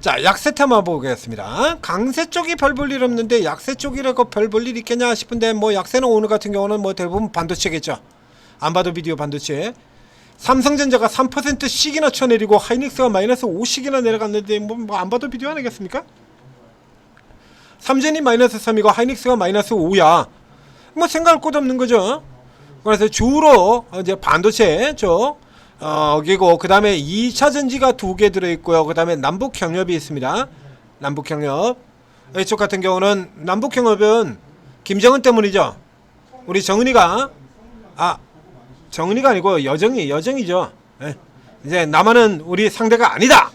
자, 약세 한번 보겠습니다. 강세 쪽이 별 볼 일 없는데 약세 쪽이라고 별 볼 일 있겠냐 싶은데 뭐 약세는 오늘 같은 경우는 뭐 대부분 반도체겠죠. 안 봐도 비디오 반도체. 삼성전자가 3%씩이나 쳐내리고 하이닉스가 마이너스 5씩이나 내려갔는데 뭐 안 봐도 비디오 아니겠습니까? 삼전이 마이너스 3이고 하이닉스가 마이너스 5야. 뭐 생각할 곳 없는 거죠. 그래서 주로 이제 반도체 쪽 여기고 그 다음에 2차 전지가 2개 들어있고요. 그 다음에 남북경협이 있습니다. 남북경협 이쪽 같은 경우는 남북경협은 김정은 때문이죠. 우리 정은이가 정은이가 아니고 여정이죠. 예. 이제 남한은 우리 상대가 아니다.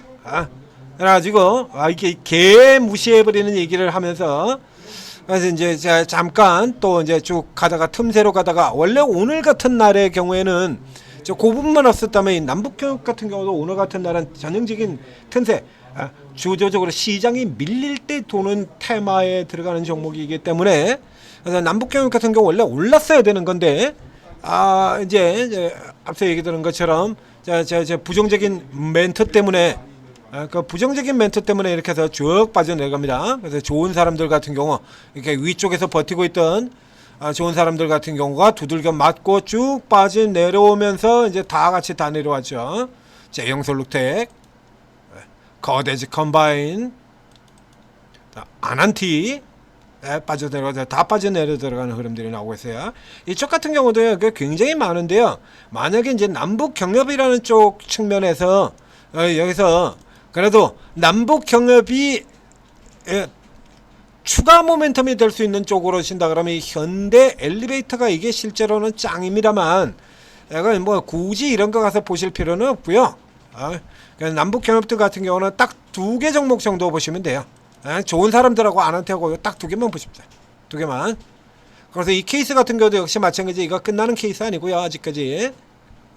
그래가지고 이렇게 개 무시해버리는 얘기를 하면서 그래서 이제 제가 잠깐 또 이제 쭉 가다가 틈새로 가다가 원래 오늘 같은 날의 경우에는 저 고분만 없었다면 남북경협 같은 경우도 오늘 같은 날은 전형적인 틈새 주도적으로 시장이 밀릴 때 도는 테마에 들어가는 종목이기 때문에 그래서 남북경협 같은 경우 원래 올랐어야 되는 건데 이제 앞서 얘기 드린 것처럼 저 부정적인 멘트 때문에 그 부정적인 멘트 때문에 이렇게 해서 쭉 빠져내갑니다. 그래서 좋은 사람들 같은 경우 이렇게 위쪽에서 버티고 있던 좋은 사람들 같은 경우가 두들겨 맞고 쭉 빠져내려오면서 이제 다 같이 다 내려왔죠. 제형솔루텍, 거대지 컴바인, 아난티 빠져내려가서 다 빠져내려 들어가는 흐름들이 나오고 있어요. 이쪽 같은 경우도 굉장히 많은데요. 만약에 이제 남북 경협이라는 쪽 측면에서 여기서 그래도 남북 경협이 추가 모멘텀이 될 수 있는 쪽으로 신다 그러면 현대 엘리베이터가 이게 실제로는 짱입니다만 이건 뭐 굳이 이런 거 가서 보실 필요는 없고요. 남북 경협들 같은 경우는 딱 2개 종목 정도 보시면 돼요. 좋은 사람들하고 아난테하고 딱 2개만 보십시오. 2개만. 그래서 이 케이스 같은 경우도 역시 마찬가지 이거 끝나는 케이스 아니고요. 아직까지.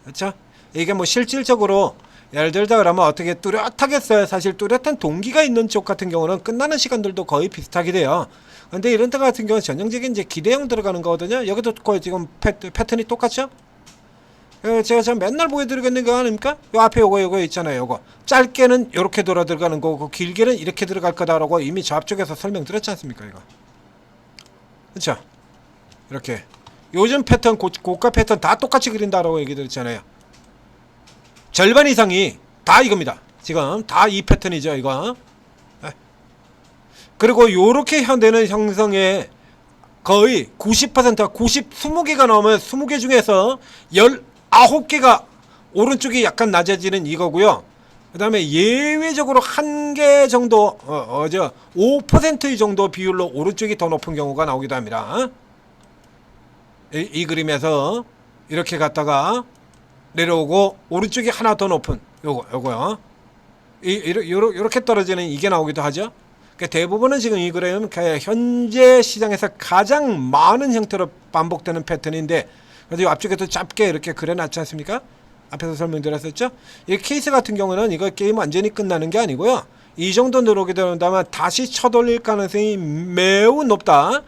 그렇죠? 이게 뭐 실질적으로 예를 들다 그러면 어떻게 뚜렷하겠어요. 사실 뚜렷한 동기가 있는 쪽 같은 경우는 끝나는 시간들도 거의 비슷하게 돼요. 근데 이런 데 같은 경우는 전형적인 이제 기대형 들어가는 거거든요. 여기도 거의 지금 패턴이 똑같죠? 제가 맨날 보여드리겠는 거 아닙니까? 요 앞에 요거 있잖아요. 요거 짧게는 이렇게 돌아 들어가는 거고 길게는 이렇게 들어갈 거다라고 이미 저 앞쪽에서 설명드렸지 않습니까? 이거 그렇죠? 이렇게 요즘 패턴 고가 패턴 다 똑같이 그린다라고 얘기 드렸잖아요. 절반 이상이 다 이겁니다. 지금 다 이 패턴이죠. 이거 그리고 요렇게 현대는 형성에 거의 90%가 20개가 나오면 20개 중에서 19개가 오른쪽이 약간 낮아지는 이거고요. 그 다음에 예외적으로 1개 정도 5% 정도 비율로 오른쪽이 더 높은 경우가 나오기도 합니다. 이 그림에서 이렇게 갔다가 내려오고 오른쪽이 하나 더 높은 요거요. 이렇게 떨어지는 이게 나오기도 하죠. 그러니까 대부분은 지금 이 그램은 현재 시장에서 가장 많은 형태로 반복되는 패턴인데 그래서 앞쪽에도 짧게 이렇게 그려놨지 않습니까? 앞에서 설명드렸었죠. 이 케이스 같은 경우는 이거 게임 완전히 끝나는 게 아니고요. 이 정도 들어오게 된다면 다시 쳐돌릴 가능성이 매우 높다.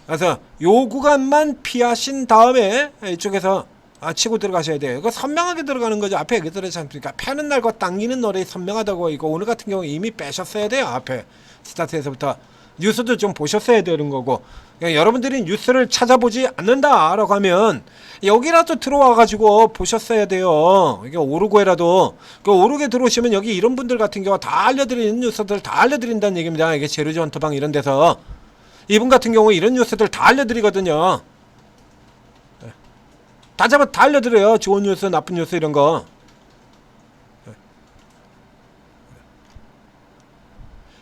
그래서 요 구간만 피하신 다음에 이쪽에서 치고 들어가셔야 돼요. 이거 선명하게 들어가는 거죠. 앞에 얘기 들었지 않습니까? 패는 날과 당기는 노래 선명하다고. 이거 오늘 같은 경우 이미 빼셨어야 돼요. 앞에 스타트에서부터 뉴스도 좀 보셨어야 되는 거고. 그러니까 여러분들이 뉴스를 찾아보지 않는다라고 하면 여기라도 들어와 가지고 보셨어야 돼요. 이게 오르고에라도 그 오르게 들어오시면 여기 이런 분들 같은 경우 다 알려드리는 뉴스들 다 알려드린다는 얘기입니다. 이게 재료지 헌터방 이런 데서 이분 같은 경우 이런 뉴스들 다 알려드리거든요. 다 알려드려요. 좋은 뉴스, 나쁜 뉴스 이런 거.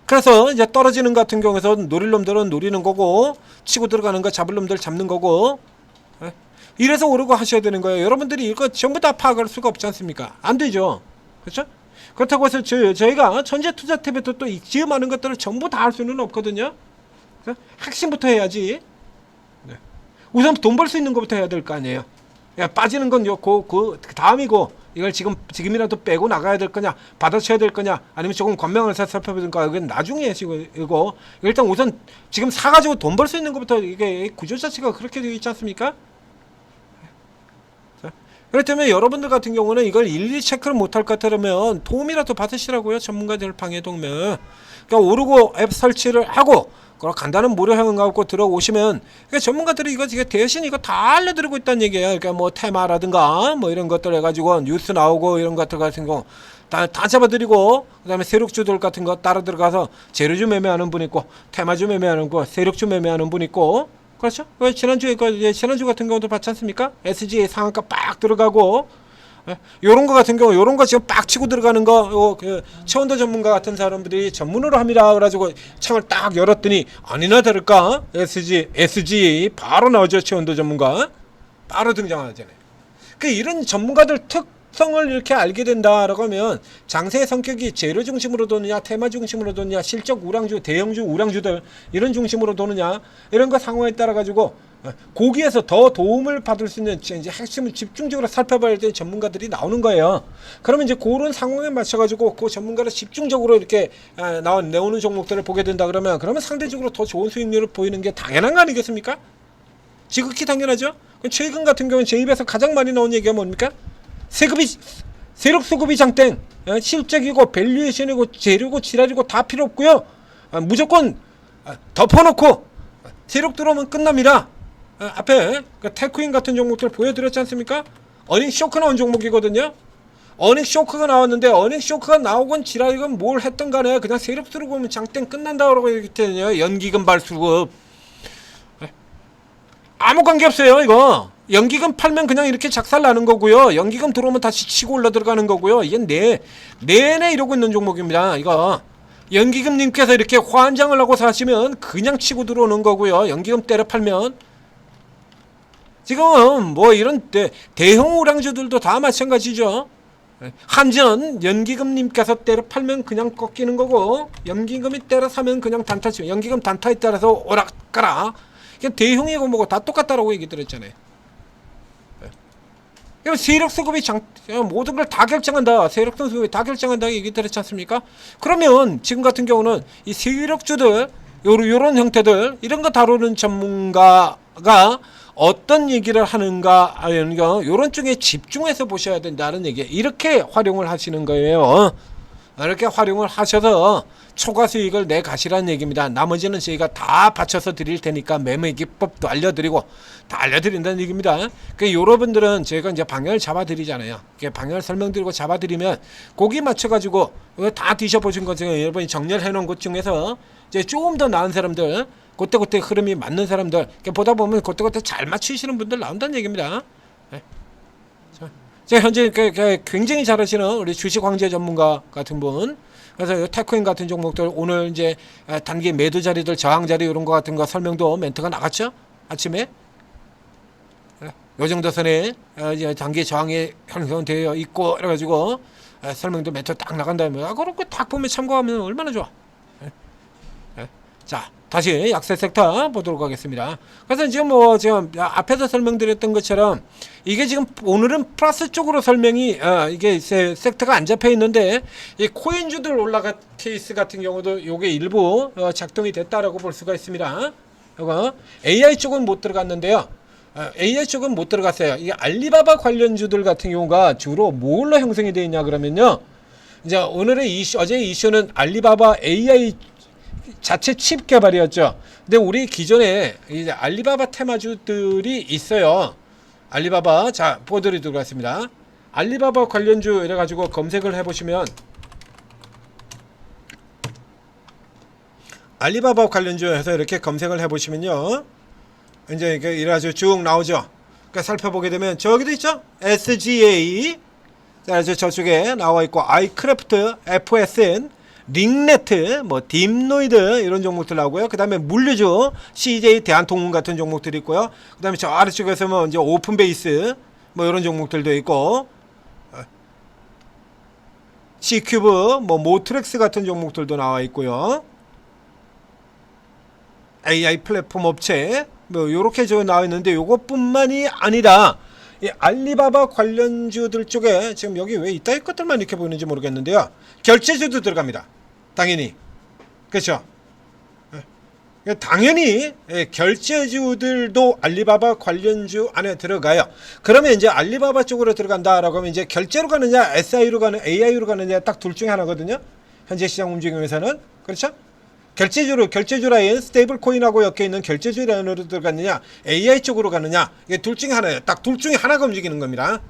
그래서 이제 떨어지는 같은 경우에서 노릴 놈들은 노리는 거고 치고 들어가는 거 잡을 놈들 잡는 거고 이래서 오르고 하셔야 되는 거예요. 여러분들이 이거 전부 다 파악할 수가 없지 않습니까? 안 되죠. 그렇죠? 그렇다고 해서 저희가 전재투자 탭에도 또 지금 하는 것들을 전부 다 할 수는 없거든요. 핵심부터 해야지. 우선 돈 벌 수 있는 것부터 해야 될 거 아니에요. 야, 빠지는 건 그 다음이고 이걸 지금이라도 빼고 나가야 될 거냐 받아쳐야 될 거냐 아니면 조금 권명을 살펴보든가 이건 나중에 이거 일단 우선 지금 사가지고 돈 벌 수 있는 것부터 이게 구조 자체가 그렇게 되어 있지 않습니까? 그렇다면 여러분들 같은 경우는 이걸 일일이 체크를 못할 것 같으면 도움이라도 받으시라고요. 전문가들 방해 동면. 그러니까 오르고 앱 설치를 하고 그런 간단한 무료형을 갖고 들어오시면 그러니까 전문가들이 이거 대신 이거 다 알려드리고 있다는 얘기예요. 그러니까 뭐 테마라든가 뭐 이런 것들 해가지고 뉴스 나오고 이런 것들 같은 거 다 잡아드리고 그다음에 세력주들 같은 거 따라 들어가서 재료주 매매하는 분 있고 테마주 매매하는 거 세력주 매매하는 분 있고 그렇죠? 지난주 같은 경우도 봤지 않습니까? SGA 상한가 빡 들어가고 요런 거 같은 경우 요런 거 지금 빡 치고 들어가는 거 최원도 전문가 같은 사람들이 전문으로 합니다 그래가지고 창을 딱 열었더니 아니나 다를까 SGA 바로 나오죠. 최원도 전문가 바로 등장하잖아요. 그 이런 전문가들 특성을 이렇게 알게 된다라고 하면 장세의 성격이 재료 중심으로 도느냐 테마 중심으로 도느냐 실적 우량주 대형주 우량주들 이런 중심으로 도느냐 이런 거 상황에 따라 가지고 거기에서 더 도움을 받을 수 있는 이제 핵심을 집중적으로 살펴봐야 될 전문가들이 나오는 거예요. 그러면 이제 그런 상황에 맞춰 가지고 그 전문가를 집중적으로 이렇게 내오는 종목들을 보게 된다 그러면 상대적으로 더 좋은 수익률을 보이는 게 당연한 거 아니겠습니까? 지극히 당연하죠. 최근 같은 경우는 제 입에서 가장 많이 나온 얘기가 뭡니까? 세력 수급이 장땡, 실적이고 밸류에이션이고 재료고 지랄이고 다 필요 없고요. 무조건 덮어놓고 세력 들어오면 끝납니다. 앞에 테크인 같은 종목들 보여드렸지 않습니까? 어닝 쇼크 나온 종목이거든요. 어닝 쇼크가 나왔는데 어닝 쇼크가 나오건 지랄이건 뭘 했던 간에 그냥 세력 들어오면 장땡 끝난다고 얘기했거든요. 연기금 발수급 아무 관계 없어요. 이거 연기금 팔면 그냥 이렇게 작살 나는 거고요. 연기금 들어오면 다시 치고 올라 들어가는 거고요. 이게 내내 이러고 있는 종목입니다. 이거 연기금님께서 이렇게 환장을 하고 사시면 그냥 치고 들어오는 거고요. 연기금 때려 팔면 지금 뭐 이런 대형 우량주들도 다 마찬가지죠. 한전 연기금님께서 때려 팔면 그냥 꺾이는 거고 연기금이 때려 사면 그냥 단타 치고 연기금 단타에 따라서 오락가락 대형이고 뭐고 다 똑같다라고 얘기 드렸잖아요. 세력 수급이 모든 걸 다 결정한다. 세력 수급이 다 결정한다 얘기 드렸지 않습니까? 그러면 지금 같은 경우는 이 세력주들 요런 형태들 이런 거 다루는 전문가가 어떤 얘기를 하는가 요런 쪽에 집중해서 보셔야 된다는 얘기. 이렇게 활용을 하시는 거예요. 이렇게 활용을 하셔서 초과 수익을 내 가시라는 얘기입니다. 나머지는 저희가 다 받쳐서 드릴 테니까 매매 기법도 알려드리고 다 알려드린다는 얘기입니다. 그 여러분들은 저희가 이제 방향을 잡아드리잖아요. 방향을 설명드리고 잡아드리면 거기 맞춰가지고 다 뒤져보신 것 중에 여러분이 정렬해 놓은 것 중에서 이제 조금 더 나은 사람들 그때 흐름이 맞는 사람들 보다 보면 그때 잘 맞추시는 분들 나온다는 얘기입니다. 현재 굉장히 잘하시는 우리 주식 황제 전문가 같은 분 그래서 테크인 같은 종목들 오늘 이제 단기 매도 자리들 저항 자리 이런 거 같은 거 설명도 멘트가 나갔죠 아침에 요 정도 선에 단기 저항이 형성되어 있고 그래가지고 설명도 멘트 딱 나간 다음에 그렇게 딱 보면 참고하면 얼마나 좋아. 자 다시 약세 섹터 보도록 하겠습니다. 그래서 지금 지금 앞에서 설명드렸던 것처럼 이게 지금 오늘은 플러스 쪽으로 설명이 이게 섹터가 안 잡혀 있는데 이 코인주들 올라간 케이스 같은 경우도 요게 일부 작동이 됐다라고 볼 수가 있습니다. 이거 AI 쪽은 못 들어갔는데요. AI 쪽은 못 들어갔어요. 이 알리바바 관련주들 같은 경우가 주로 뭘로 형성이 되어 있냐 그러면요. 이제 오늘의 어제의 이슈는 알리바바 AI 자체 칩 개발이었죠. 근데 우리 기존에 이제 알리바바 테마주들이 있어요. 알리바바 자 보여드리도록 하겠습니다. 알리바바 관련주 이래가지고 검색을 해보시면 알리바바 관련주 해서 이렇게 검색을 해보시면요. 이제 이래가지고 쭉 나오죠. 그러니까 살펴보게 되면 저기도 있죠. SGA 자 저쪽에 나와 있고 아이크래프트, FSN 링네트, 딥노이드 이런 종목들 나오고요. 그 다음에 물류주, CJ 대한통운 같은 종목들이 있고요. 그 다음에 저 아래쪽에서 이제 오픈베이스 이런 종목들도 있고, C큐브, 모트렉스 같은 종목들도 나와 있고요. AI 플랫폼 업체, 요렇게 저 나와 있는데 요것뿐만이 아니라 이 알리바바 관련주들 쪽에 지금 여기 왜 이따위 것들만 이렇게 보이는지 모르겠는데요. 결제주도 들어갑니다. 당연히. 그렇죠. 당연히 결제주들도 알리바바 관련주 안에 들어가요. 그러면 이제 알리바바 쪽으로 들어간다라고 하면 이제 결제로 가느냐 SI로 가는 AI로 가느냐 딱 둘 중에 하나거든요. 현재 시장 움직임에서는. 그렇죠? 결제주 라인 스테이블 코인하고 엮여 있는 결제주 라인으로 들어갔느냐 AI 쪽으로 가느냐, 이게 둘 중에 하나예요. 딱 둘 중에 하나가 움직이는 겁니다.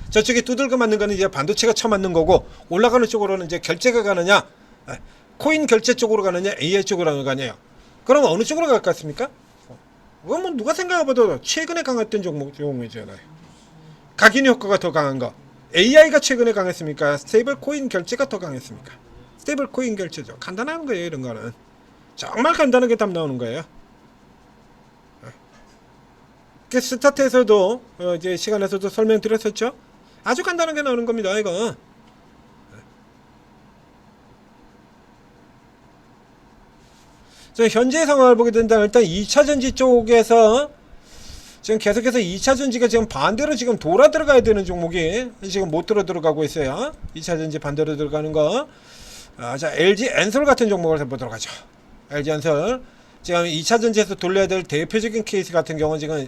저쪽에 두들겨 맞는 거는 이제 반도체가 쳐맞는 거고, 올라가는 쪽으로는 이제 결제가 가느냐 코인 결제 쪽으로 가느냐 AI 쪽으로 가느냐. 그럼 어느 쪽으로 갈 것 같습니까? 그건 뭐 누가 생각해봐도 최근에 강했던 종목이잖아요. 각인 효과가 더 강한 거. AI가 최근에 강했습니까? 스테이블 코인 결제가 더 강했습니까? 스테이블 코인 결제죠. 간단한 거예요. 이런 거는 정말 간단하게 답 나오는 거예요. 스타트에서도 이제 시간에서도 설명드렸었죠. 아주 간단하게 나오는 겁니다. 이거. 현재 상황을 보게 된다면 일단 2차전지 쪽에서 지금 계속해서 2차전지가 지금 반대로 지금 돌아 들어가야 되는 종목이 지금 못 들어가고 있어요. 2차전지 반대로 들어가는 거. 자, LG 엔솔 같은 종목을 해보도록 하죠. LG 엔솔 지금 2차전지에서 돌려야 될 대표적인 케이스 같은 경우는 지금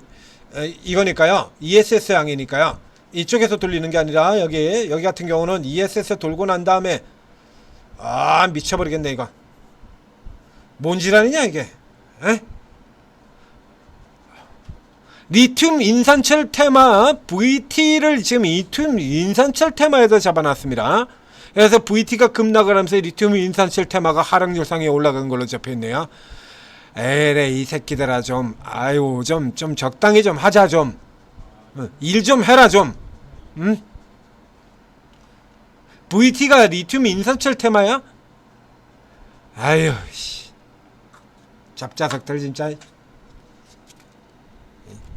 이거니까요. ESS 양이니까요. 이쪽에서 돌리는 게 아니라 여기 같은 경우는 ESS 돌고 난 다음에 미쳐버리겠네 이거. 뭔 질환이냐 이게. 리튬 인산철 테마 VT를 지금 리튬 인산철 테마에서 잡아놨습니다. 그래서 VT가 급락을 하면서 리튬 인산철 테마가 하락 열상에 올라간 걸로 잡혀있네요. 에레 이 새끼들아 좀 좀 적당히 좀 하자 좀. 일 좀 해라 좀. 응? VT가 리튬 인산철 테마야? 아유 씨. 잡자석들 진짜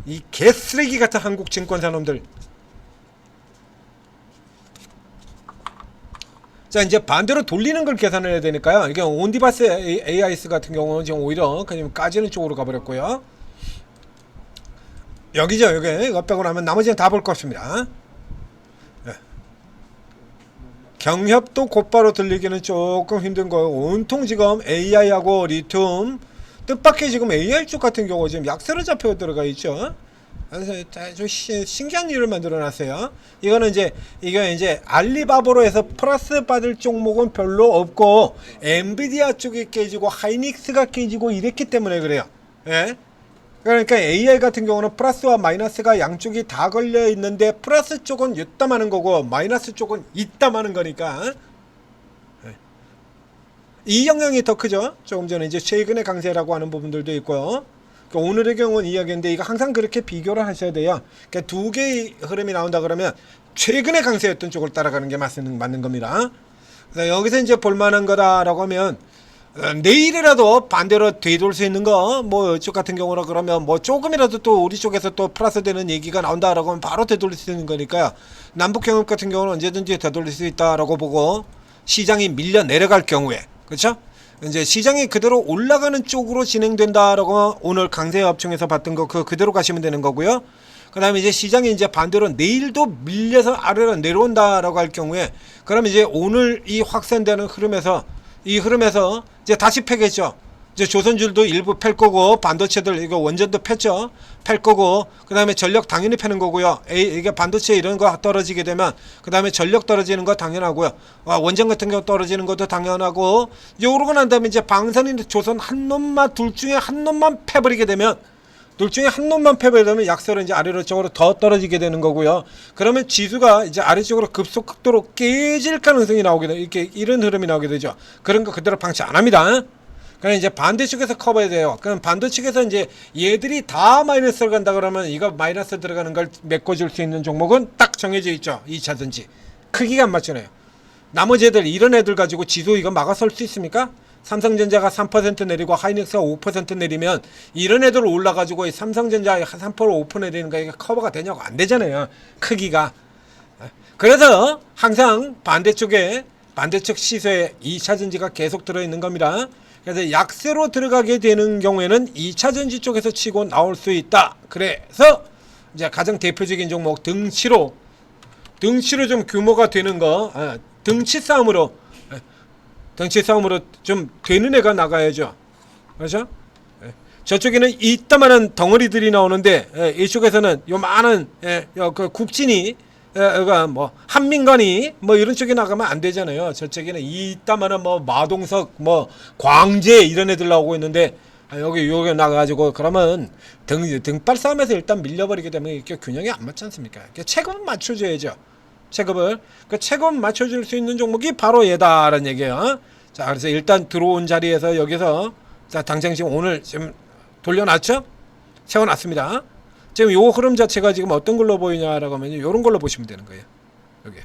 이 개쓰레기 같은 한국 증권사놈들. 자, 이제 반대로 돌리는 걸 계산을 해야 되니까요. 이게 온디바스 AIS 같은 경우는 지금 오히려 그냥 까지는 쪽으로 가버렸고요. 여기죠, 여기. 이거 빼고 나면 나머지는 다 볼 것 같습니다. 네. 경협도 곧바로 들리기는 조금 힘든 거예요. 온통 지금 AI하고 리튬 뜻밖의 지금 AI 쪽 같은 경우 지금 약세로 잡혀 들어가 있죠. 좀 신기한 일을 만들어 놨어요. 이거는 이제 알리바바로 해서 플러스 받을 종목은 별로 없고 엔비디아 쪽이 깨지고 하이닉스가 깨지고 이랬기 때문에 그래요. 예? 그러니까 AI 같은 경우는 플러스와 마이너스가 양쪽이 다 걸려 있는데 플러스 쪽은 이따마는 거고 마이너스 쪽은 이따마는 거니까 이 영향이 더 크죠. 조금 전에 이제 최근의 강세라고 하는 부분들도 있고요. 그러니까 오늘의 경우는 이야기인데 이거 항상 그렇게 비교를 하셔야 돼요. 그러니까 두 개의 흐름이 나온다 그러면 최근의 강세였던 쪽을 따라가는 게 맞는 겁니다. 그래서 여기서 이제 볼만한 거다라고 하면 내일이라도 반대로 되돌 수 있는 거 뭐 이쪽 같은 경우는 그러면 뭐 조금이라도 또 우리 쪽에서 또 플러스 되는 얘기가 나온다라고 하면 바로 되돌릴 수 있는 거니까요. 남북 경협 같은 경우는 언제든지 되돌릴 수 있다라고 보고 시장이 밀려 내려갈 경우에 그렇죠? 이제 시장이 그대로 올라가는 쪽으로 진행된다라고 오늘 강세 업종에서 봤던 거 그대로 가시면 되는 거고요. 그다음에 이제 시장이 이제 반대로 내일도 밀려서 아래로 내려온다라고 할 경우에 그러면 이제 오늘 이 확산되는 흐름에서 이제 다시 패겠죠. 이제 조선줄도 일부 팰 거고 반도체들 이거 원전도 팼죠. 팰 거고 그다음에 전력 당연히 패는 거고요. 이게 반도체 이런 거 떨어지게 되면 그다음에 전력 떨어지는 거 당연하고요. 원전 같은 거 떨어지는 것도 당연하고 요러고 난 다음에 이제 방산이나 조선 한 놈만 둘 중에 한 놈만 패버리게 되면 약세로 이제 아래로 쪽으로 더 떨어지게 되는 거고요. 그러면 지수가 이제 아래쪽으로 급속도로 깨질 가능성이 나오게 돼. 이렇게 이런 흐름이 나오게 되죠. 그런 거 그대로 방치 안 합니다. 그럼 이제 반대쪽에서 커버해야 돼요. 그럼 반대쪽에서 이제 얘들이 다 마이너스로 간다 그러면 이거 마이너스 들어가는 걸 메꿔줄 수 있는 종목은 딱 정해져 있죠. 2차전지. 크기가 안 맞잖아요. 나머지 애들 이런 애들 가지고 지수 이거 막아설 수 있습니까? 삼성전자가 3% 내리고 하이닉스가 5% 내리면 이런 애들 올라가지고 삼성전자 3% 5% 내리는 거 이게 커버가 되냐고 안 되잖아요. 크기가. 그래서 항상 반대쪽 시세에 2차전지가 계속 들어있는 겁니다. 그래서 약세로 들어가게 되는 경우에는 2차전지 쪽에서 치고 나올 수 있다. 그래서 이제 가장 대표적인 종목 등치로 좀 규모가 되는 거 등치 싸움으로 좀 되는 애가 나가야죠. 그렇죠? 저쪽에는 이따만한 덩어리들이 나오는데 이쪽에서는 요 많은 그 국진이 뭐 한민관이 뭐 이런 쪽에 나가면 안 되잖아요. 저쪽에는 이따만한 뭐 마동석 뭐 광재 이런 애들 나오고 있는데 여기 나가가지고 그러면 등발 싸움에서 일단 밀려버리게 되면 이렇게 균형이 안 맞지 않습니까? 체급은 맞춰줘야죠. 그 체급 맞춰줄 수 있는 종목이 바로 얘다라는 얘기예요. 자, 그래서 일단 들어온 자리에서 여기서 자, 당장 지금 오늘 지금 돌려놨죠? 세워놨습니다. 지금 요 흐름 자체가 지금 어떤 걸로 보이냐라고 하면 요런 걸로 보시면 되는 거예요. 여기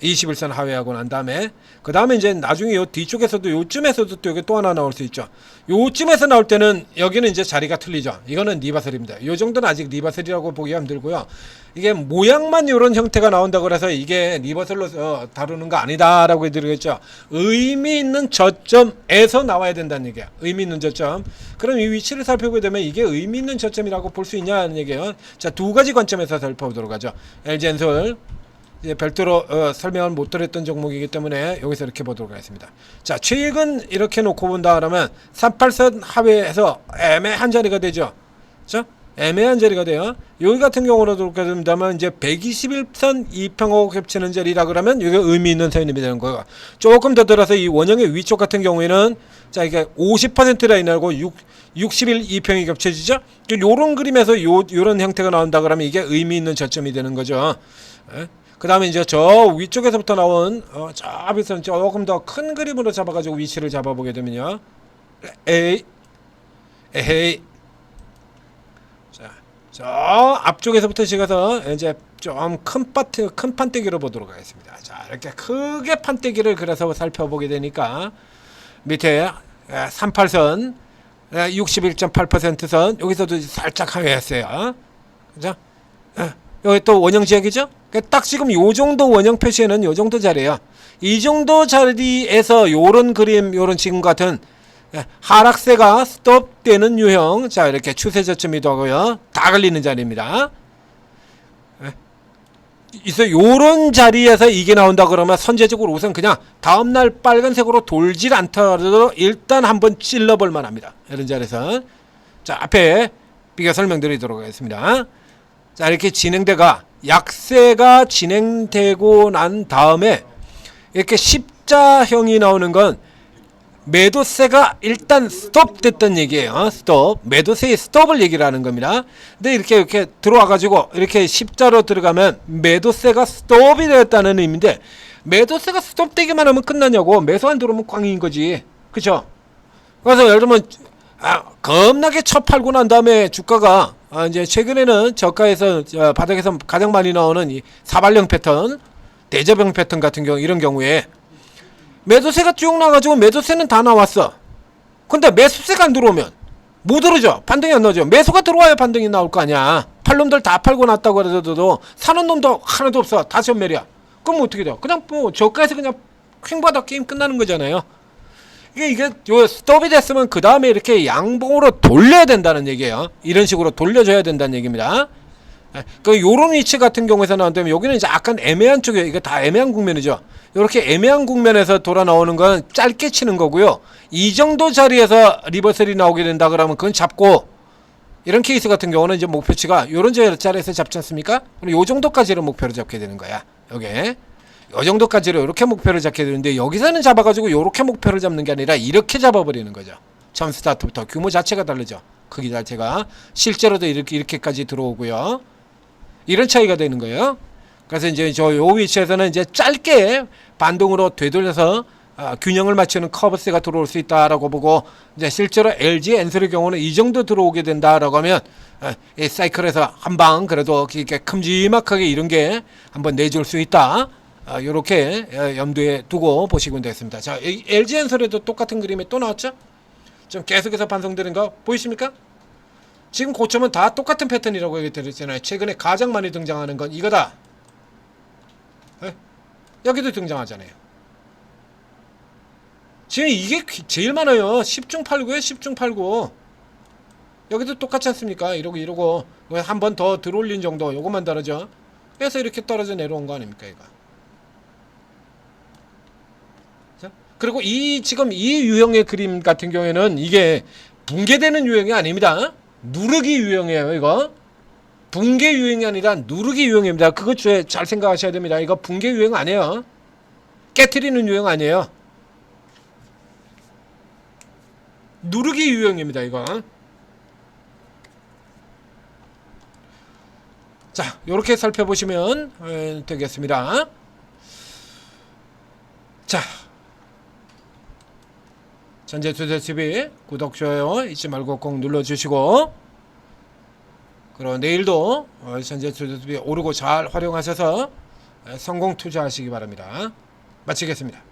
21선 하회하고 난 다음에 그 다음에 이제 나중에 요 뒤쪽에서도 요쯤에서도 또 여기 또 하나 나올 수 있죠. 요쯤에서 나올 때는 여기는 이제 자리가 틀리죠. 이거는 리바셀입니다. 요 정도는 아직 리바셀이라고 보기가 힘들고요. 이게 모양만 이런 형태가 나온다고 그래서 이게 리버설로 다루는 거 아니다라고 해드리겠죠. 의미 있는 저점에서 나와야 된다는 얘기야. 의미 있는 저점. 그럼 이 위치를 살펴보게 되면 이게 의미 있는 저점이라고 볼 수 있냐는 얘기예요. 자, 두 가지 관점에서 살펴보도록 하죠. LG엔솔 이제 별도로 설명을 못 드렸던 종목이기 때문에 여기서 이렇게 보도록 하겠습니다. 자, 최근 이렇게 놓고 본다 그러면 38선 하회에서 애매한 자리가 되죠. 자, 애매한 자리가 돼요. 여기 같은 경우로 그렇게 된다면 이제 121선 2평하고 겹치는 자리라 그러면 이게 의미 있는 선이 되는 거예요. 조금 더 들어서 이 원형의 위쪽 같은 경우에는 자, 이게 50% 라인하고 61 2평이 겹쳐지죠. 요런 그림에서 요런 형태가 나온다 그러면 이게 의미 있는 저점이 되는 거죠. 그 다음에 이제 저 위쪽에서부터 나온 저 앞에서는 조금 더 큰 그림으로 잡아가지고 위치를 잡아보게 되면요. 에헤이. 자, 저 앞쪽에서부터 시작해서 이제 좀 큰 판때기로 보도록 하겠습니다. 자, 이렇게 크게 판때기를 그려서 살펴보게 되니까 밑에 38선 61.8%선 여기서도 살짝 하회했어요. 그죠? 여기 또 원형 지역이죠? 딱 지금 요 정도 원형 표시에는 요 정도 자리에요. 이 정도 자리에서 요런 그림, 요런 지금 같은 하락세가 스톱되는 유형, 자, 이렇게 추세 저점이 되고요. 다 걸리는 자리입니다. 그래서 요런 자리에서 이게 나온다 그러면 선제적으로 우선 그냥 다음날 빨간색으로 돌질 않더라도 일단 한번 찔러볼 만합니다. 이런 자리에서. 자, 앞에 비교 설명드리도록 하겠습니다. 자, 이렇게 진행대가 약세가 진행되고 난 다음에 이렇게 십자형이 나오는 건 매도세가 일단 스톱 됐던 얘기예요. 스톱. 매도세의 스톱을 얘기를 하는 겁니다. 근데 이렇게 들어와 가지고 이렇게 십자로 들어가면 매도세가 스톱이 되었다는 의미인데 매도세가 스톱되기만 하면 끝나냐고. 매수 안 들어오면 꽝인 거지. 그쵸? 그래서 예를 들면 겁나게 쳐 팔고 난 다음에 주가가 이제 최근에는 저가에서 바닥에서 가장 많이 나오는 이 사발형 패턴, 대저병 패턴 같은 경우 이런 경우에 매도세가 쭉 나가지고 매도세는 다 나왔어. 근데 매수세가 안 들어오면 못 오르죠. 반등이 안 나오죠. 매수가 들어와야 반등이 나올 거 아니야. 팔 놈들 다 팔고 났다고 해도 사는 놈도 하나도 없어. 다 전멸이야. 그럼 어떻게 돼요? 그냥 뭐 저가에서 그냥 횡바닥 게임 끝나는 거잖아요. 이게 요 스톱이 됐으면 그 다음에 이렇게 양봉으로 돌려야 된다는 얘기예요. 이런 식으로 돌려줘야 된다는 얘기입니다. 그 요런 위치 같은 경우에서 나온다면 여기는 이제 약간 애매한 쪽에 이게 다 애매한 국면이죠. 이렇게 애매한 국면에서 돌아 나오는 건 짧게 치는 거고요. 이 정도 자리에서 리버설이 나오게 된다 그러면 그건 잡고 이런 케이스 같은 경우는 이제 목표치가 요런 자리에서 잡지 않습니까? 그럼 요 정도까지를 목표로 잡게 되는 거야. 요게. 요 정도까지로 이렇게 목표를 잡게 되는데 여기서는 잡아가지고 요렇게 목표를 잡는 게 아니라 이렇게 잡아버리는 거죠. 처음 스타트부터 규모 자체가 다르죠. 크기 자체가 실제로도 이렇게까지 들어오고요. 이런 차이가 되는 거예요. 그래서 이제 요 위치에서는 이제 짧게 반동으로 되돌려서 균형을 맞추는 커브스가 들어올 수 있다라고 보고 이제 실제로 LG 엔솔의 경우는 이 정도 들어오게 된다라고 하면 이 사이클에서 한 방 그래도 이렇게 큼지막하게 이런 게 한번 내줄 수 있다. 요렇게 염두에 두고 보시면 되겠습니다. 자, LG 엔솔에도 똑같은 그림이 또 나왔죠? 좀 계속해서 반성되는 거 보이십니까? 지금 고점은 다 똑같은 패턴이라고 얘기 드렸잖아요. 최근에 가장 많이 등장하는 건 이거다. 여기도 등장하잖아요. 지금 이게 제일 많아요. 10중 8구에 10중 8구. 여기도 똑같지 않습니까? 이러고 한 번 더 들어올린 정도 요것만 다르죠. 그래서 이렇게 떨어져 내려온 거 아닙니까 이거. 자, 그리고 지금 이 유형의 그림 같은 경우에는 이게 붕괴되는 유형이 아닙니다. 누르기 유형이에요. 이거 붕괴 유형이 아니라 누르기 유형입니다. 그거 잘 생각하셔야 됩니다. 이거 붕괴 유형 아니에요. 깨트리는 유형 아니에요. 누르기 유형입니다. 이거. 자, 요렇게 살펴보시면 되겠습니다. 자, 전재투자TV 구독, 좋아요 잊지 말고 꼭 눌러주시고, 그리고 내일도 전재투자TV 오르고 잘 활용하셔서 성공 투자하시기 바랍니다. 마치겠습니다.